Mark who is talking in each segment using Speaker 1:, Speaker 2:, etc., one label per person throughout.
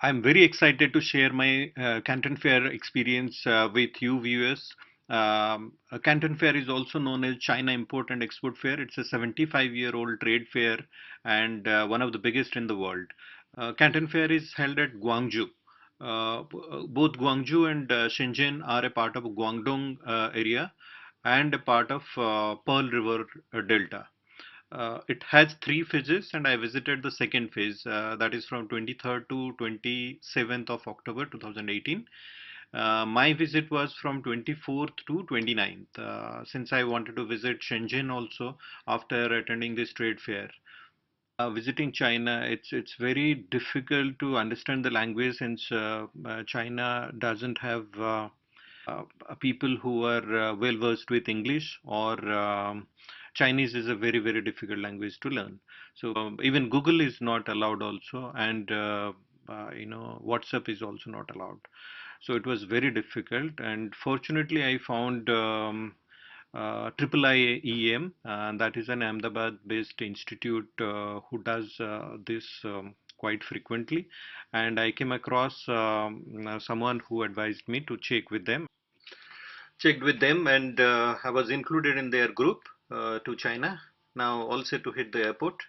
Speaker 1: I'm very excited to share my Canton Fair experience with you viewers. Canton Fair is also known as China Import and Export Fair. It's a 75-year-old trade fair and one of the biggest in the world. Canton Fair is held at Guangzhou. Both Guangzhou and Shenzhen are a part of Guangdong area and a part of Pearl River Delta. It has three phases, and I visited the second phase, that is from 23rd to 27th of October 2018. My visit was from 24th to 29th, since I wanted to visit Shenzhen also after attending this trade fair. Visiting China, it's very difficult to understand the language since China doesn't have people who are well versed with English or Chinese is a very difficult language to learn. So even Google is not allowed also, and WhatsApp is also not allowed. So it was very difficult, and fortunately I found Triple IEM, that is an Ahmedabad-based institute who does this quite frequently, and I came across someone who advised me to check with them. Checked with them, and I was included in their group to China. Now all set to hit the airport.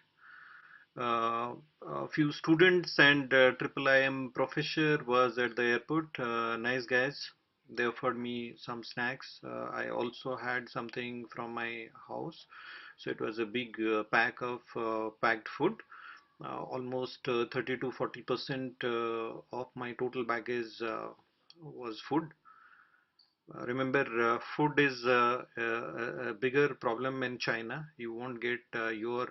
Speaker 1: A few students and Triple IM professor was at the airport. Nice guys. They offered me some snacks. I also had something from my house, so it was a big pack of packed food. Almost 30 to 40% of my total baggage was food. Remember, food is a bigger problem in China. You won't get your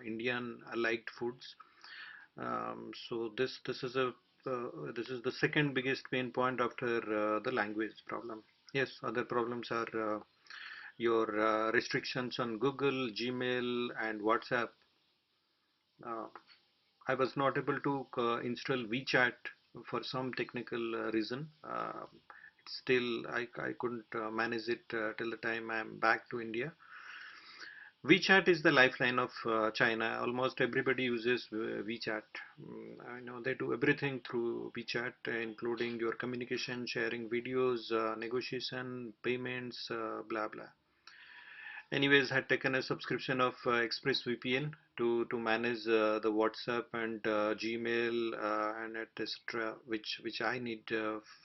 Speaker 1: Indian liked foods. So this is the second biggest pain point after the language problem. Yes, other problems are your restrictions on Google, Gmail, and WhatsApp. Uh, I was not able to install WeChat for some technical reason. Still, I couldn't manage it till the time I'm back to India. WeChat is the lifeline of China. Almost everybody uses WeChat. I know they do everything through WeChat, including your communication, sharing videos, negotiation, payments, blah blah. Anyways, had taken a subscription of ExpressVPN to manage the WhatsApp and Gmail and etc. which I need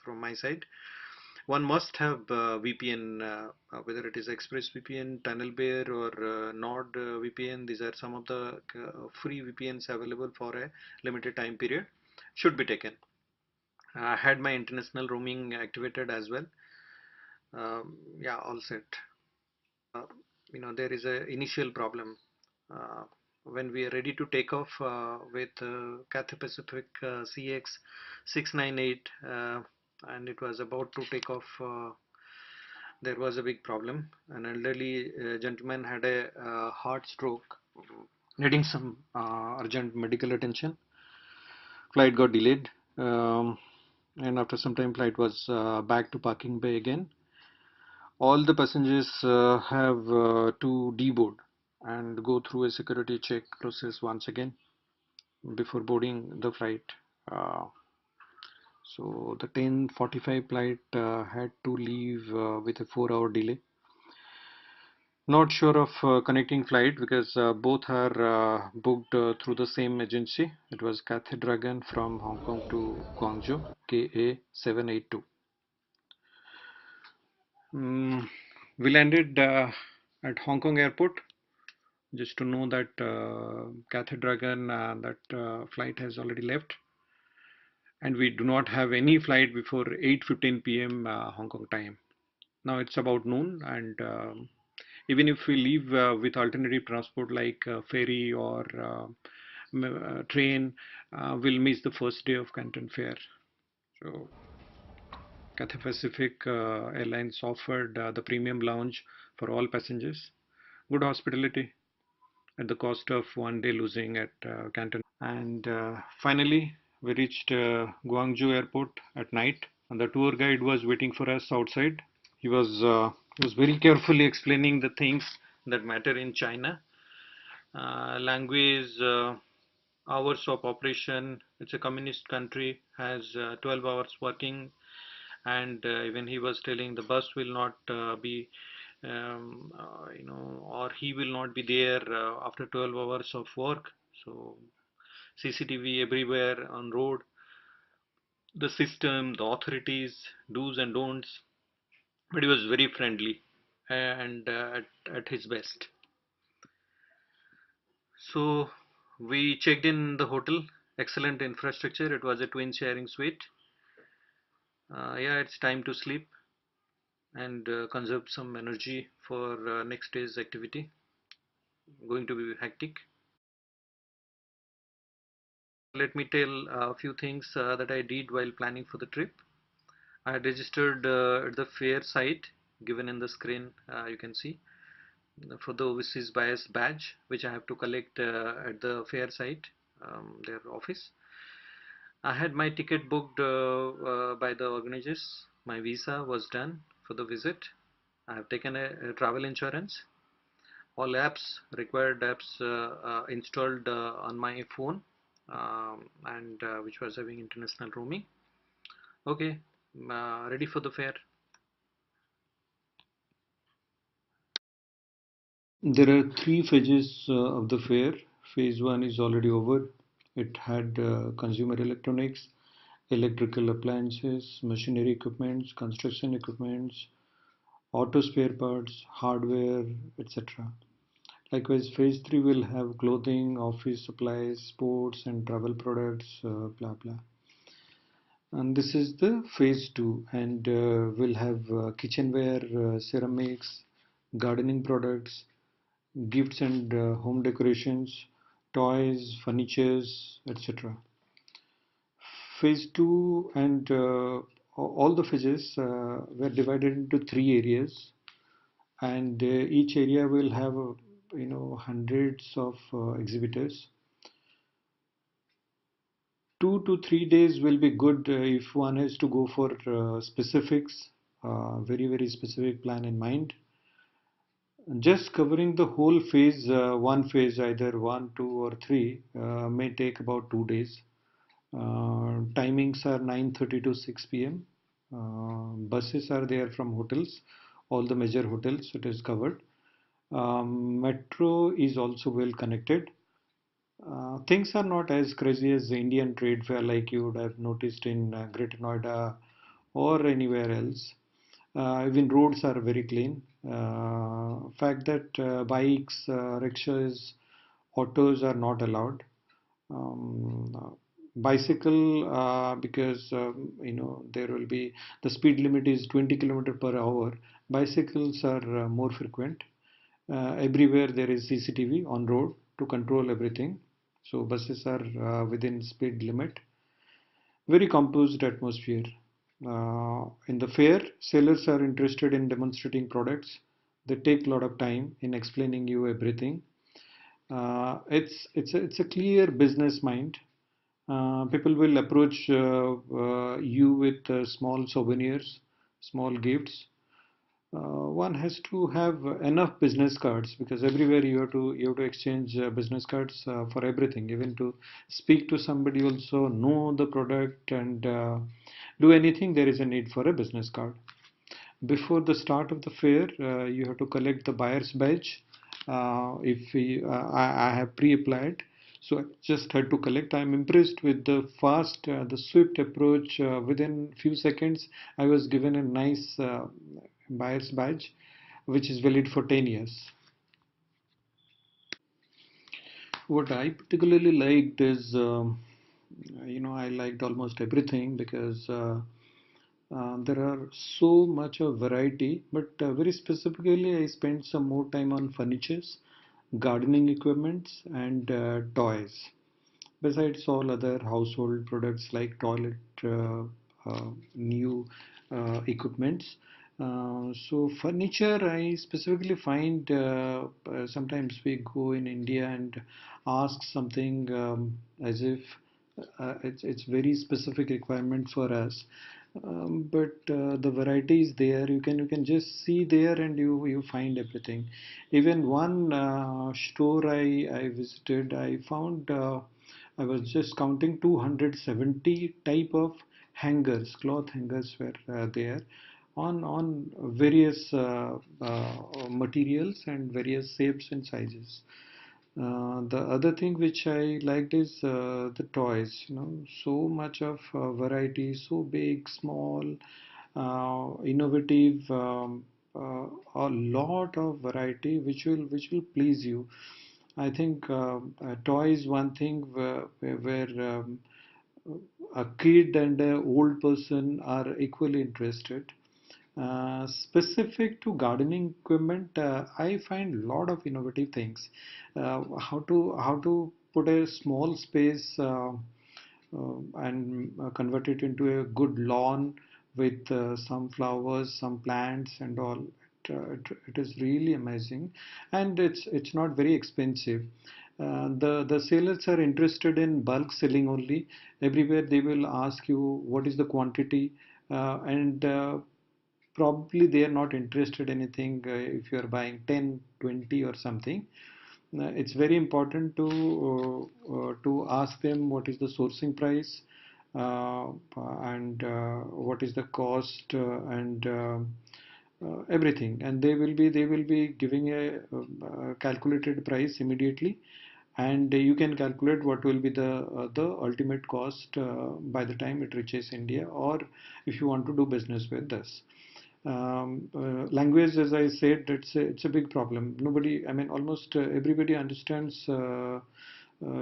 Speaker 1: from my side. One must have VPN, whether it is ExpressVPN, TunnelBear, or Nord VPN. These are some of the free VPNs available for a limited time period. Should be taken. I had my international roaming activated as well. Yeah, all set. There is a initial problem uh, when we are ready to take off with Cathay Pacific CX 698, and it was about to take off. There was a big problem. An elderly gentleman had a heart stroke, needing some urgent medical attention. Flight got delayed, and after some time, flight was back to parking bay again. All the passengers have to deboard and go through a security check process once again before boarding the flight. Uh, so the 10:45 flight had to leave with a 4-hour delay. Not sure of connecting flight because both are booked through the same agency. It was Cathay Dragon from Hong Kong to Guangzhou, KA782. We landed at Hong Kong airport just to know that Cathay Dragon that flight has already left, and we do not have any flight before 8:15 p.m. Hong Kong time. Now it's about noon, and even if we leave with alternative transport like ferry or train, we'll miss the first day of Canton Fair. So Cathay Pacific Airlines offered the premium lounge for all passengers, good hospitality at the cost of one day losing at Canton. And finally, we reached Guangzhou airport at night, and the tour guide was waiting for us outside. He was very carefully explaining the things that matter in China. Language, hours of operation. It's a communist country, has 12 hours working, and even he was telling the bus will not be, or he will not be there after 12 hours of work. So CCTV everywhere on road, the system, the authorities, do's and don'ts. But he was very friendly and at his best. So we checked in the hotel. Excellent infrastructure. It was a twin sharing suite. Yeah, it's time to sleep and conserve some energy for next day's activity. Going to be hectic. Let me tell a few things that I did while planning for the trip. I had registered at the fair site given in the screen. You can see for the overseas bias badge, which I have to collect at the fair site, their office. I had my ticket booked by the organizers. My visa was done for the visit. I have taken a travel insurance. All apps, required apps installed on my phone, and which was having international roaming. Okay, ready for the fair. There are three phases of the fair. Phase one is already over. It had consumer electronics, electrical appliances, machinery equipments, construction equipments, auto spare parts, hardware, etc. Likewise, phase 3 will have clothing, office supplies, sports and travel products, blah blah. And this is the phase 2, and we'll have kitchenware, ceramics, gardening products, gifts and home decorations, toys, furnitures, etc. Phase 2 and all the phases were divided into three areas, and each area will have hundreds of exhibitors. 2 to 3 days will be good if one has to go for specifics, very specific plan in mind. Just covering the whole phase, one phase, either one, two, or three, may take about 2 days. Timings are 9:30 to 6 p.m. Buses are there from hotels, all the major hotels, it is covered. Metro is also well connected. Things are not as crazy as the Indian trade fair like you would have noticed in Greater Noida or anywhere else. Even roads are very clean. Fact that bikes, rickshaws, autos are not allowed. Bicycle, because there will be the speed limit is 20 kilometer per hour. Bicycles are more frequent. Everywhere there is CCTV on road to control everything. So buses are within speed limit. Very composed atmosphere. In the fair, sellers are interested in demonstrating products. They take a lot of time in explaining you everything. It's a clear business mind. People will approach you with small souvenirs, small gifts. One has to have enough business cards because everywhere you have to exchange business cards for everything, even to speak to somebody also, know the product and do anything. There is a need for a business card. Before the start of the fair, you have to collect the buyer's badge. If we, I have pre-applied, so I just had to collect. I'm impressed with the fast, the swift approach. Within few seconds, I was given a nice buyer's badge, which is valid for 10 years. What I particularly liked is, I liked almost everything because there are so much of variety, but very specifically, I spent some more time on furnitures, gardening equipments, and toys. Besides all other household products like toilet, new equipments. So furniture, I specifically find sometimes we go in India and ask something as if it's very specific requirement for us. But the variety is there. You can just see there and you find everything. Even one store I visited, I found I was just counting 270 type of hangers, cloth hangers were there on various materials and various shapes and sizes. The other thing which I liked is the toys. So much of variety, so big, small, innovative, a lot of variety which will please you. I think toy is one thing where a kid and an old person are equally interested. Specific to gardening equipment, I find a lot of innovative things. How to put a small space and convert it into a good lawn with some flowers, some plants, and all. It is really amazing, and it's not very expensive. The sellers are interested in bulk selling only. Everywhere they will ask you what is the quantity, and probably they are not interested anything if you are buying 10, 20 or something. It's very important to ask them what is the sourcing price, uh, and what is the cost, and everything, and they will be giving a calculated price immediately, and you can calculate what will be the ultimate cost by the time it reaches India, or if you want to do business with us. Language, as I said, it's a big problem. Nobody, I mean, almost everybody understands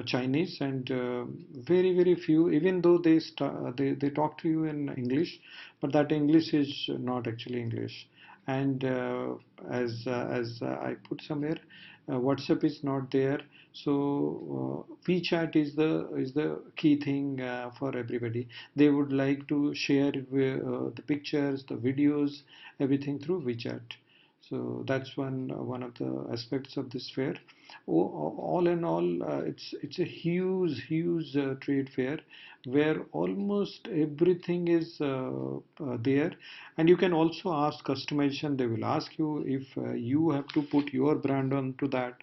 Speaker 1: Chinese, and very few, even though they talk to you in English, but that English is not actually English. And as I put somewhere, WhatsApp is not there, so WeChat is the key thing for everybody. They would like to share the pictures, the videos, everything through WeChat. So that's one of the aspects of this fair. All in all, it's a huge trade fair where almost everything is there, and you can also ask customization. They will ask you if you have to put your brand onto that,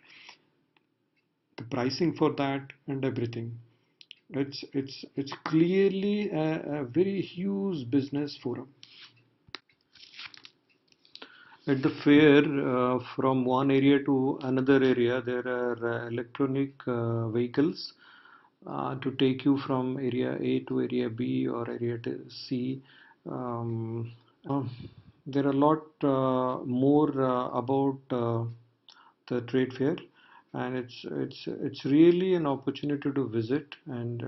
Speaker 1: the pricing for that, and everything. It's clearly a very huge business forum. At the fair, from one area to another area, there are electronic vehicles to take you from area A to area B or area to C. There are a lot more about the trade fair, and it's really an opportunity to visit, and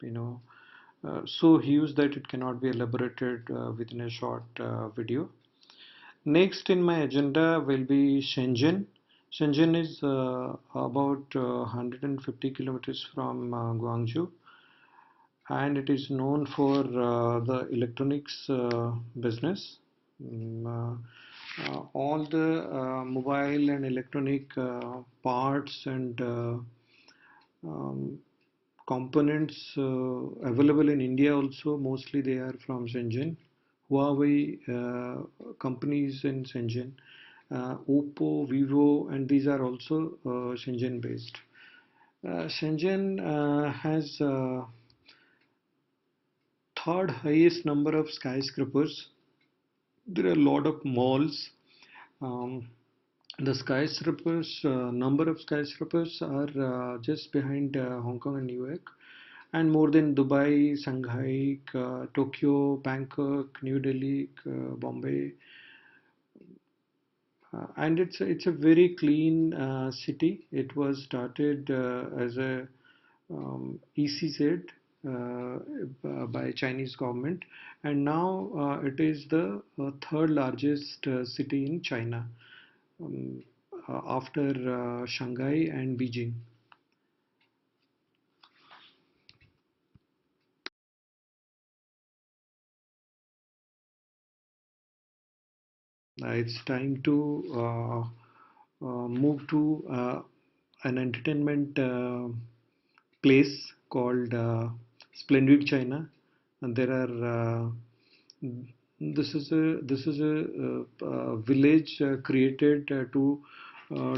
Speaker 1: you know so huge that it cannot be elaborated within a short video. Next in my agenda will be Shenzhen. Shenzhen is about 150 kilometers from Guangzhou, and it is known for the electronics business. All the mobile and electronic parts and um, components available in India also, mostly they are from Shenzhen. Huawei companies in Shenzhen, Oppo, Vivo, and these are also Shenzhen based. Shenzhen has third highest number of skyscrapers. There are a lot of malls. Um, the skyscrapers, number of skyscrapers are just behind Hong Kong and New York, and more than Dubai, Shanghai, Tokyo, Bangkok, New Delhi, Bombay, and it's a very clean city. It was started as a ECZ by Chinese government, and now it is the third largest city in China, um, after Shanghai and Beijing. It's time to move to an entertainment place called Splendid China, and there are. This is a village created to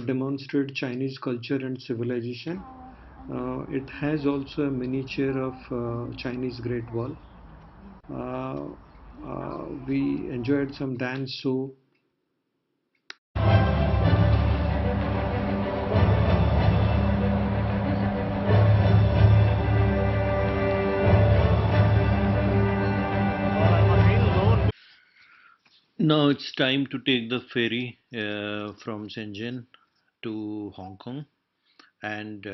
Speaker 1: demonstrate Chinese culture and civilization. It has also a miniature of Chinese Great Wall. Uh, we enjoyed some dance show. Now it's time to take the ferry from Shenzhen to Hong Kong and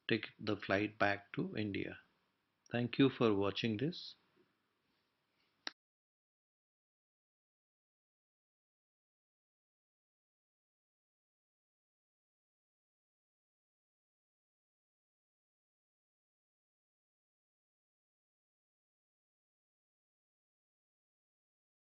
Speaker 1: take the flight back to India. Thank you for watching this.